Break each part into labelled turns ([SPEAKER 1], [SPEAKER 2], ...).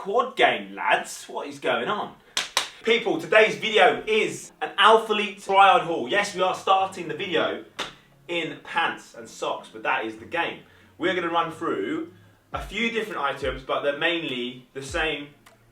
[SPEAKER 1] quad game, lads. What is going on? People, today's video is an Alphalete try-on haul. Yes, we are starting the video in pants and socks, but that is the game. We're going to run through a few different items, but they're mainly the same,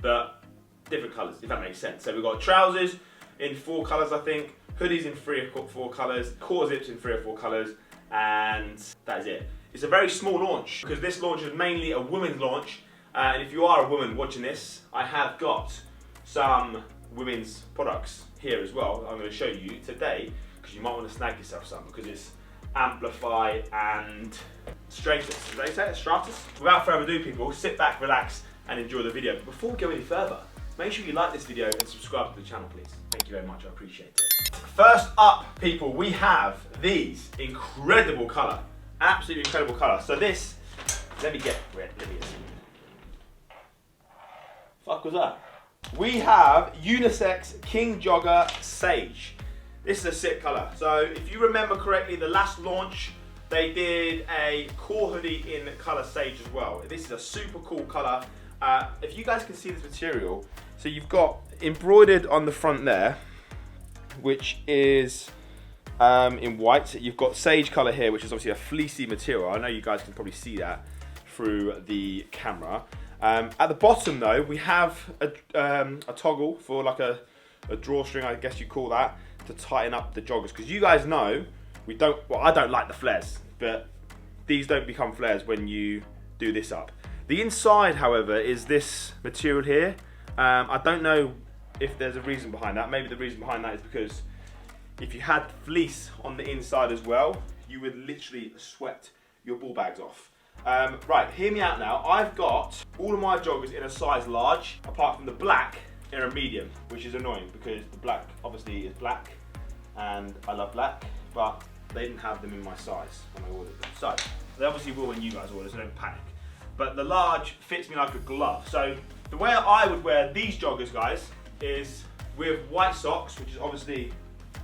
[SPEAKER 1] but different colours, if that makes sense. So we've got trousers in 4 colours, I think, hoodies in 3 or 4 colours, core zips in 3 or 4 colours, and that is it. It's a very small launch, because this launch is mainly a women's launch, and if you are a woman watching this, I have got some women's products here as well I'm going to show you today, because you might want to snag yourself some, because it's Amplify and Stratus. Did they say it? Stratus? Without further ado, people, sit back, relax, and enjoy the video. But before we go any further, make sure you like this video and subscribe to the channel, please. Thank you very much, I appreciate it. First up, people, we have these incredible colour. Absolutely incredible colour. So this, let me get red, let me see. Fuck was that? We have Unisex King Jogger Sage. This is a sick colour. So if you remember correctly, the last launch, they did a core hoodie in colour Sage as well. This is a super cool colour. If you guys can see this material, so you've got embroidered on the front there, which is in white. You've got sage colour here, which is obviously a fleecy material. I know you guys can probably see that through the camera. At the bottom though, we have a toggle for like a drawstring, I guess you call that, to tighten up the joggers. Because you guys know, I don't like the flares, but these don't become flares when you do this up. The inside, however, is this material here. I don't know if there's a reason behind that. Maybe the reason behind that is because if you had fleece on the inside as well, you would literally sweat your ball bags off. Right, hear me out now. I've got all of my joggers in a size large, apart from the black in a medium, which is annoying because the black obviously is black, and I love black, but they didn't have them in my size when I ordered them. So, they obviously will when you guys order, so don't panic. But the large fits me like a glove. So, the way I would wear these joggers, guys, is with white socks, which is obviously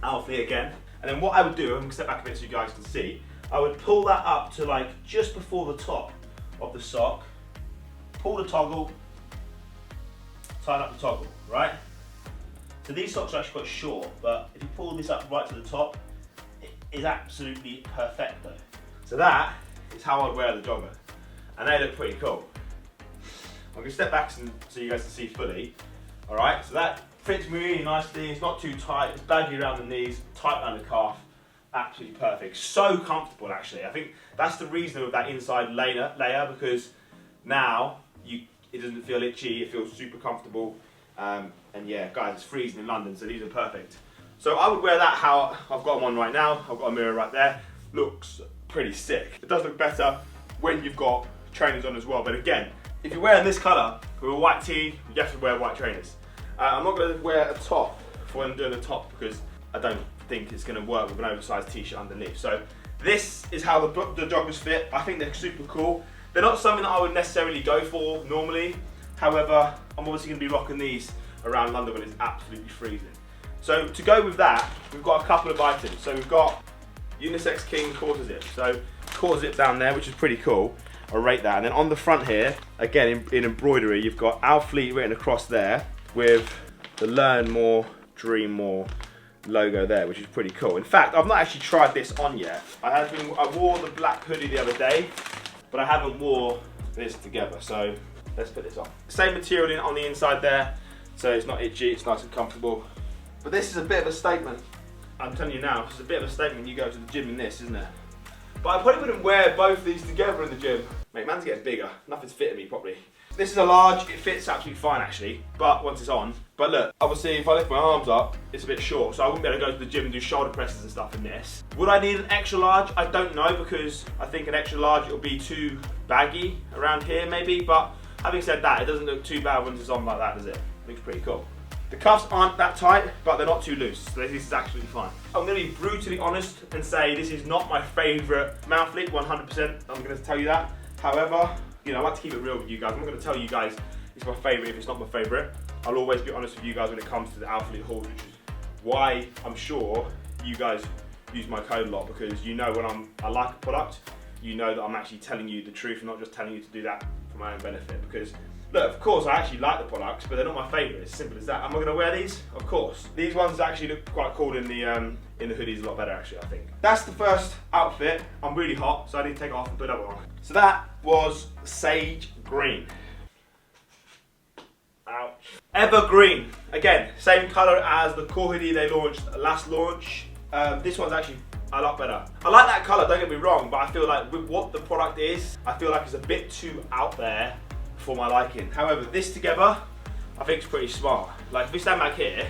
[SPEAKER 1] Alphalete again. And then what I would do, I'm gonna step back a bit so you guys can see, I would pull that up to like just before the top of the sock, pull the toggle, tighten up the toggle, right? So these socks are actually quite short, but if you pull this up right to the top, it is absolutely perfecto. So that is how I'd wear the jogger. And they look pretty cool. I'm gonna step back so you guys can see fully. All right, so that fits me really nicely. It's not too tight, it's baggy around the knees, tight around the calf. Absolutely perfect. So comfortable, actually. I think that's the reason with that inside layer because now it doesn't feel itchy, it feels super comfortable. And yeah, guys, it's freezing in London, so these are perfect. So I would wear that how I've got them on right now. I've got a mirror right there. Looks pretty sick. It does look better when you've got trainers on as well. But again, if you're wearing this colour with a white tee, you have to wear white trainers. I'm not going to wear a top for when I'm doing the top because I don't think it's going to work with an oversized t-shirt underneath. So this is how the joggers fit. I think they're super cool. They're not something that I would necessarily go for normally. However, I'm obviously going to be rocking these around London when it's absolutely freezing. So to go with that, we've got a couple of items. So we've got Unisex King quarter zip. So quarter zip down there, which is pretty cool. I rate that. And then on the front here, again in embroidery, you've got Alphalete written across there with the Learn More, Dream More logo there, which is pretty cool. In fact, I've not actually tried this on yet. I wore the black hoodie the other day, but I haven't wore this together. So let's put this on. Same material on the inside there, so it's not itchy, it's nice and comfortable. But this is a bit of a statement. I'm telling you now, it's a bit of a statement. You go to the gym in this, isn't it? But I probably wouldn't wear both of these together in the gym. Mate, man's getting bigger. Nothing's fitting me properly. This is a large, it fits absolutely fine actually, but once it's on. But look, obviously if I lift my arms up, it's a bit short, so I wouldn't be able to go to the gym and do shoulder presses and stuff in this. Would I need an extra large? I don't know, because I think an extra large, it'll be too baggy around here maybe, but having said that, it doesn't look too bad when it's on like that, does it? Looks pretty cool. The cuffs aren't that tight, but they're not too loose, so this is actually fine. I'm gonna be brutally honest and say this is not my favorite Alphalete, 100%, I'm gonna tell you that. However, you know, I like to keep it real with you guys. I'm not going to tell you guys it's my favourite if it's not my favourite. I'll always be honest with you guys when it comes to the Alphalete hauls, which is why I'm sure you guys use my code a lot, because you know when I like a product, you know that I'm actually telling you the truth and not just telling you to do that for my own benefit. Because Look, of course, I actually like the products, but they're not my favourite. It's simple as that. Am I going to wear these? Of course. These ones actually look quite cool in the hoodies a lot better, actually, I think. That's the first outfit. I'm really hot, so I need to take it off and put another on. So that was sage green. Ouch. Evergreen. Again, same colour as the core hoodie they launched last launch. This one's actually a lot better. I like that colour, don't get me wrong, but I feel like with what the product is, I feel like it's a bit too out there for my liking. However, this together, I think it's pretty smart. Like if we stand back here,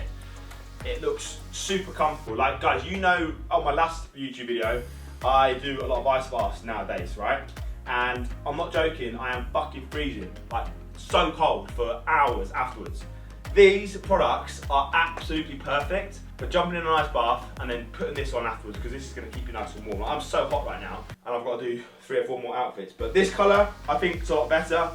[SPEAKER 1] it looks super comfortable. Like guys, you know, on my last YouTube video, I do a lot of ice baths nowadays, right? And I'm not joking, I am fucking freezing, like so cold for hours afterwards. These products are absolutely perfect for jumping in an ice bath and then putting this on afterwards, because this is going to keep you nice and warm. I'm so hot right now and I've got to do 3 or 4 more outfits, but this colour I think is a lot better.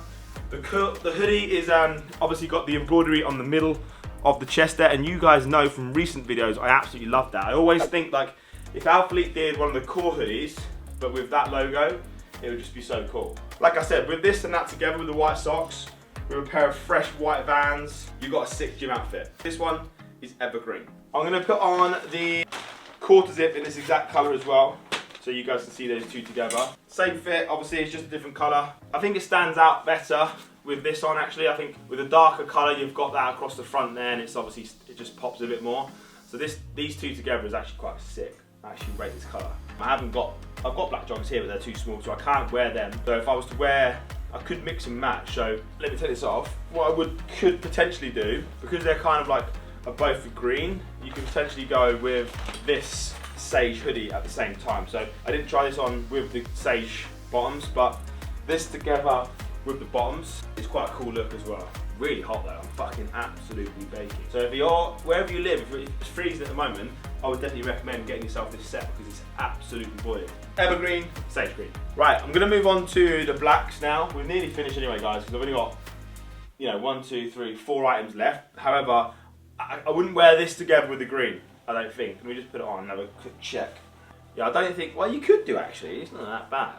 [SPEAKER 1] The hoodie is obviously got the embroidery on the middle of the chest there, and you guys know from recent videos I absolutely love that. I always think like if Alphalete did one of the core hoodies but with that logo, it would just be so cool. Like I said, with this and that together with the white socks, with a pair of fresh white Vans, you got a sick gym outfit. This one is evergreen. I'm gonna put on the quarter zip in this exact colour as well, so you guys can see those two together. Same fit, obviously it's just a different colour. I think it stands out better with this on actually. I think with a darker colour you've got that across the front there, and it's obviously, it just pops a bit more. So these two together is actually quite sick. I actually rate this colour. I've got black joggers here but they're too small, so I can't wear them. So if I was to wear, I could mix and match. So let me take this off. What I could potentially do, because they're kind of like are both green, you can potentially go with this sage hoodie at the same time. So I didn't try this on with the sage bottoms, but this together with the bottoms is quite a cool look as well. Really hot though, I'm fucking absolutely baking. So if you're, wherever you live, if it's freezing at the moment, I would definitely recommend getting yourself this set because it's absolutely boiling. Evergreen, sage green. Right, I'm gonna move on to the blacks now. We're nearly finished anyway guys, because I've only got, 1, 2, 3, 4 items left. However, I wouldn't wear this together with the green, I don't think. Let me just put it on and have a quick check. Yeah, I don't think, well you could do actually, it's not that bad.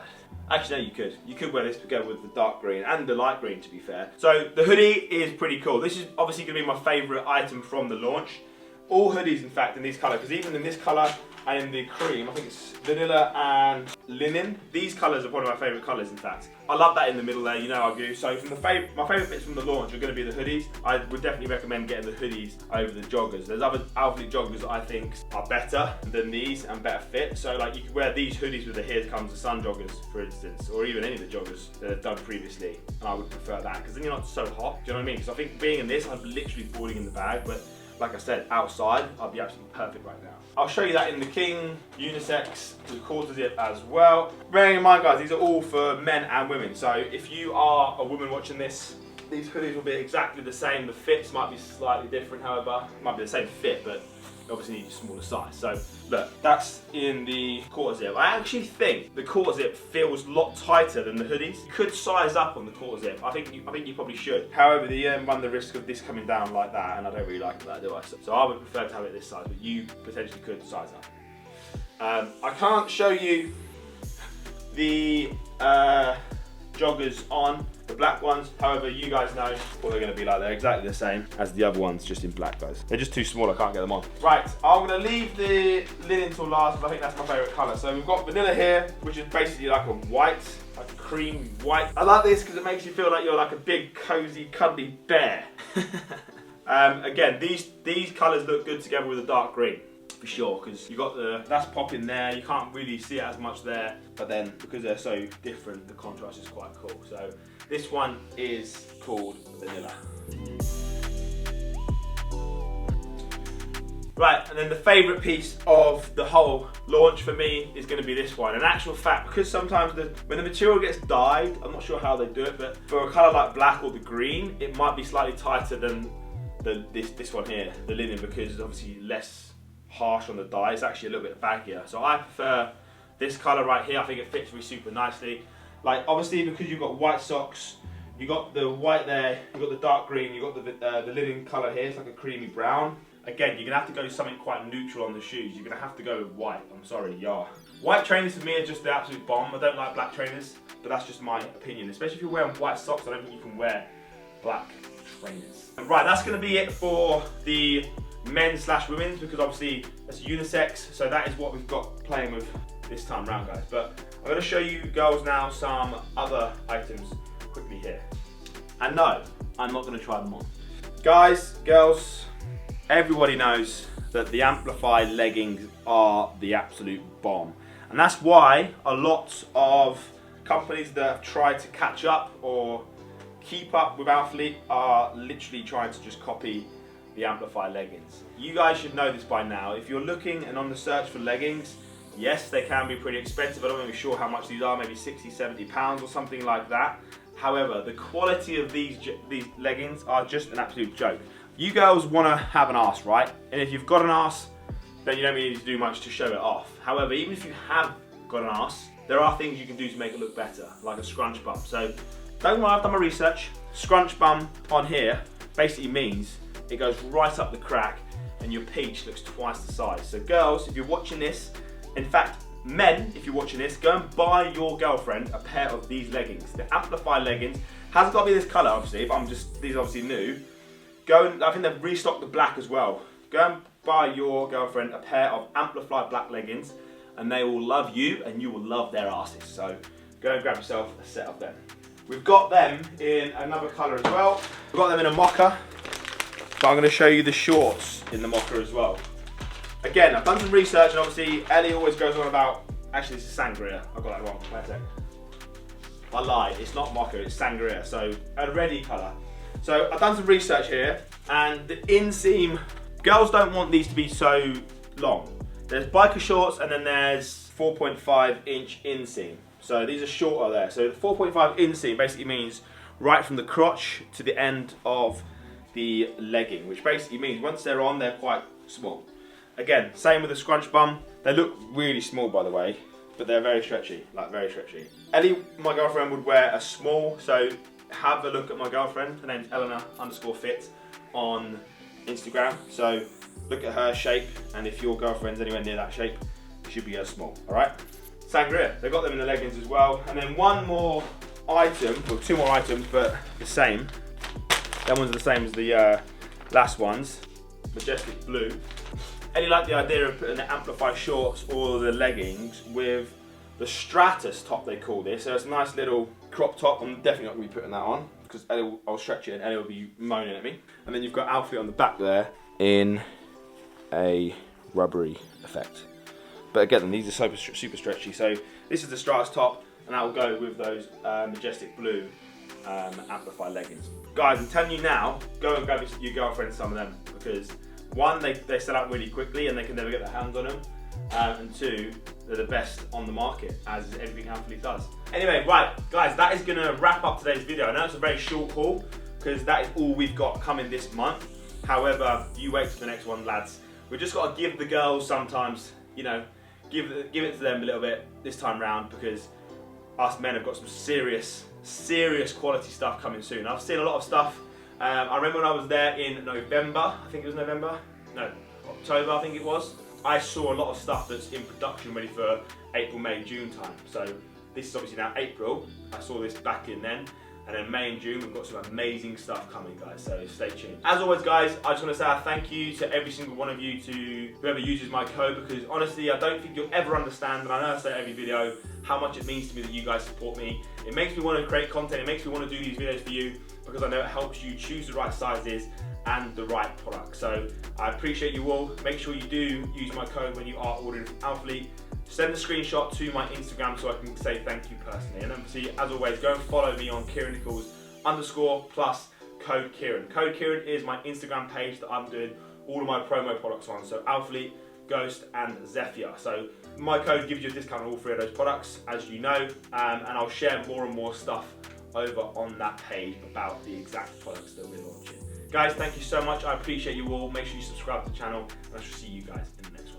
[SPEAKER 1] Actually no, you could. You could wear this together with the dark green and the light green to be fair. So the hoodie is pretty cool. This is obviously going to be my favourite item from the launch. All hoodies in fact in this colour, because even in this colour and in the cream, I think it's vanilla and linen. These colours are one of my favourite colours in fact. I love that in the middle there, you know I do. So from my favourite bits from the launch are going to be the hoodies. I would definitely recommend getting the hoodies over the joggers. There's other Alphalete joggers that I think are better than these and better fit. So like you could wear these hoodies with the Here Comes the Sun joggers for instance, or even any of the joggers that I've done previously. And I would prefer that because then you're not so hot, do you know what I mean? Because I think being in this, I'm literally falling in the bag, but like I said, outside, I'd be absolutely perfect right now. I'll show you that in the King unisex, the quarter zip as well. Bearing in mind guys, these are all for men and women. So if you are a woman watching this, these hoodies will be exactly the same. The fits might be slightly different, however. It might be the same fit, but you obviously need a smaller size. So look, that's in the quarter zip. I actually think the quarter zip feels a lot tighter than the hoodies. You could size up on the quarter zip. I think you probably should. However, you run the risk of this coming down like that, and I don't really like that, do I? So I would prefer to have it this size, but you potentially could size up. I can't show you the joggers on, the black ones. However, you guys know what they're going to be like. They're exactly the same as the other ones, just in black, guys. They're just too small, I can't get them on. Right, I'm going to leave the linen till last, but I think that's my favourite colour. So we've got vanilla here, which is basically like a white, like a cream white. I like this because it makes you feel like you're like a big, cosy, cuddly bear. Again, these colours look good together with the dark green. For sure, because you got that's popping there, you can't really see it as much there, but then because they're so different, the contrast is quite cool. So this one is called vanilla. Right, and then the favourite piece of the whole launch for me is going to be this one. In actual fact, because sometimes when the material gets dyed, I'm not sure how they do it, but for a colour like black or the green, it might be slightly tighter than this one here, the linen, because it's obviously less harsh on the dye. It's actually a little bit baggier, so I prefer this colour right here. I think it fits me super nicely. Like obviously because you've got white socks, you got the white there, you got the dark green, you got the linen colour here. It's like a creamy brown. Again, you're gonna have to go something quite neutral on the shoes. You're gonna have to go with white. I'm sorry, yeah. White trainers for me are just the absolute bomb. I don't like black trainers, but that's just my opinion. Especially if you're wearing white socks, I don't think you can wear black trainers. Right, that's going to be it for the men's/women's, because obviously that's unisex, so that is what we've got playing with this time round, guys. But I'm going to show you girls now some other items quickly here. And no, I'm not going to try them on. Guys, girls, everybody knows that the Amplify leggings are the absolute bomb. And that's why a lot of companies that have tried to catch up or keep up with Alphalete are literally trying to just copy the Amplify leggings. You guys should know this by now. If you're looking and on the search for leggings, yes, they can be pretty expensive. I'm not really sure how much these are, maybe 60, 70 pounds or something like that. However, the quality of these leggings are just an absolute joke. You girls want to have an arse, right? And if you've got an arse, then you don't really need to do much to show it off. However, even if you have got an arse, there are things you can do to make it look better, like a scrunch bum. So don't worry, I've done my research. Scrunch bum on here basically means it goes right up the crack and your peach looks twice the size. So girls, if you're watching this, in fact, men, if you're watching this, go and buy your girlfriend a pair of these leggings. The Amplify leggings. Hasn't got to be this colour, obviously, these are obviously new. Go and, I think they've restocked the black as well. Go and buy your girlfriend a pair of Amplify black leggings and they will love you and you will love their asses. So go and grab yourself a set of them. We've got them in another colour as well. We've got them in a mocha, but I'm going to show you the shorts in the mocha as well. Again, I've done some research and obviously Ellie always goes on about, actually this is sangria, I got that wrong, wait a sec. I lied, it's not mocha, it's sangria, so a reddy colour. So I've done some research here and the inseam, girls don't want these to be so long. There's biker shorts and then there's 4.5 inch inseam. So these are shorter there. So the 4.5 inseam basically means right from the crotch to the end of the legging, which basically means once they're on, they're quite small. Again, same with the scrunch bum. They look really small, by the way, but they're very stretchy, like very stretchy. Ellie, my girlfriend, would wear a small, so have a look at my girlfriend. Her name's Eleanor_fit on Instagram. So look at her shape, and if your girlfriend's anywhere near that shape, it should be a small, all right? Sangria, they've got them in the leggings as well. And then one more item, well, two more items, but the same. Them ones are the same as the last ones. Majestic blue. Ellie liked the idea of putting the Amplify shorts or the leggings with the Stratus top, they call this. So it's a nice little crop top. I'm definitely not going to be putting that on because I'll stretch it and Ellie will be moaning at me. And then you've got Alfie on the back there in a rubbery effect. But again, these are super stretchy. So this is the Stratus top and that will go with those Majestic blue Amplify leggings. Guys, I'm telling you now, go and grab your girlfriend some of them because one, they sell out really quickly and they can never get their hands on them. And two, they're the best on the market, as everything Alphalete does. Anyway, right, guys, that is going to wrap up today's video. I know it's a very short haul because that is all we've got coming this month. However, you wait for the next one, lads. We've just got to give the girls sometimes, you know, give it to them a little bit this time round because us men have got some serious quality stuff coming soon. I've seen a lot of stuff. I remember when I was there in November, I think it was November? No, October I think it was. I saw a lot of stuff that's in production ready for April, May, June time. So this is obviously now April. I saw this back in then. And then May and June, we've got some amazing stuff coming, guys, so stay tuned. As always, guys, I just want to say a thank you to every single one of you, to whoever uses my code, because honestly, I don't think you'll ever understand, and I know I say every video, how much it means to me that you guys support me. It makes me want to create content, it makes me want to do these videos for you, because I know it helps you choose the right sizes and the right product. So I appreciate you all. Make sure you do use my code when you are ordering from Alphalete. Send a screenshot to my Instagram so I can say thank you personally. And obviously, as always, go and follow me on Kieran Nichols _ plus code Kieran. Code Kieran is my Instagram page that I'm doing all of my promo products on. So Alphalete, Ghost and Zephyr. So my code gives you a discount on all three of those products, as you know. And I'll share more and more stuff over on that page about the exact products that we're launching. Guys, thank you so much. I appreciate you all. Make sure you subscribe to the channel and I shall see you guys in the next one.